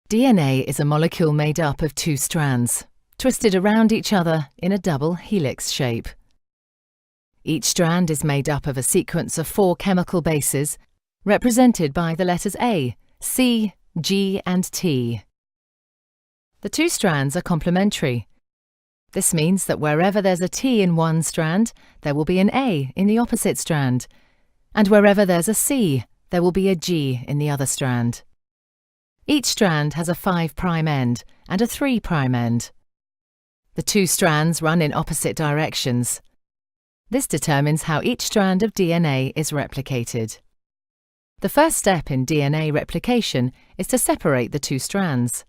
DNA is a molecule made up of two strands, twisted around each other in a double helix shape. Each strand is made up of a sequence of 4 chemical bases, represented by the letters A, C, G and T. The two strands are complementary. This means that wherever there's a T in one strand, there will be an A in the opposite strand, and wherever there's a C, there will be a G in the other strand. Each strand has a 5' end and a 3' end. The two strands run in opposite directions. This determines how each strand of DNA is replicated. The first step in DNA replication is to separate the two strands.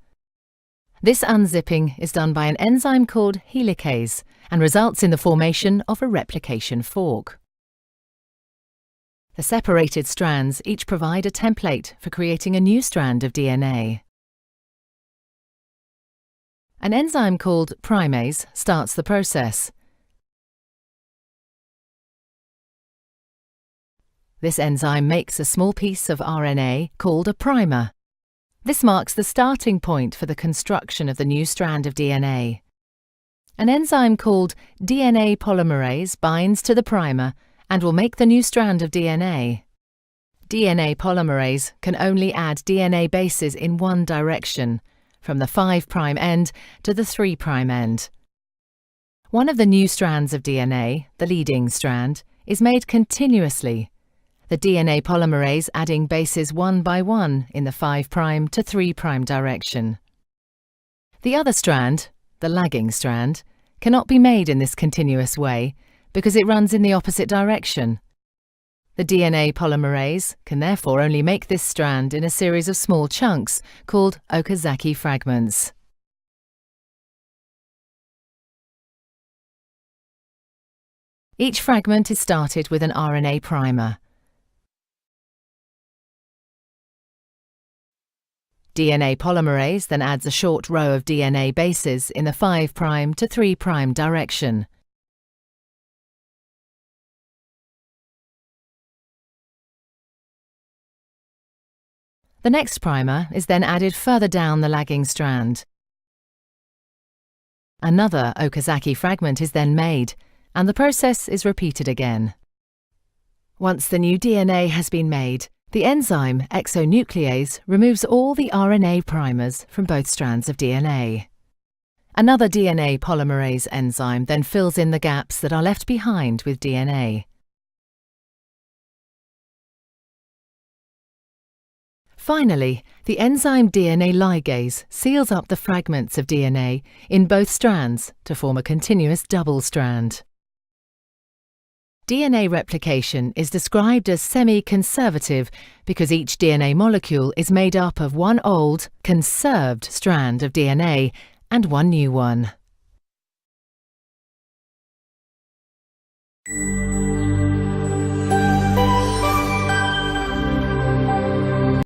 This unzipping is done by an enzyme called helicase and results in the formation of a replication fork. The separated strands each provide a template for creating a new strand of DNA. An enzyme called primase starts the process. This enzyme makes a small piece of RNA called a primer. This marks the starting point for the construction of the new strand of DNA. An enzyme called DNA polymerase binds to the primer and will make the new strand of DNA. DNA polymerase can only add DNA bases in one direction, from the 5' end to the 3' end. One of the new strands of DNA, the leading strand, is made continuously, the DNA polymerase adding bases one by one in the 5' to 3' direction. The other strand, the lagging strand, cannot be made in this continuous way because it runs in the opposite direction. The DNA polymerase can therefore only make this strand in a series of small chunks called Okazaki fragments. Each fragment is started with an RNA primer. DNA polymerase then adds a short row of DNA bases in the 5' to 3' direction. The next primer is then added further down the lagging strand. Another Okazaki fragment is then made, and the process is repeated again. Once the new DNA has been made, the enzyme exonuclease removes all the RNA primers from both strands of DNA. Another DNA polymerase enzyme then fills in the gaps that are left behind with DNA. Finally, the enzyme DNA ligase seals up the fragments of DNA in both strands to form a continuous double strand. DNA replication is described as semi-conservative because each DNA molecule is made up of one old, conserved strand of DNA and one new one.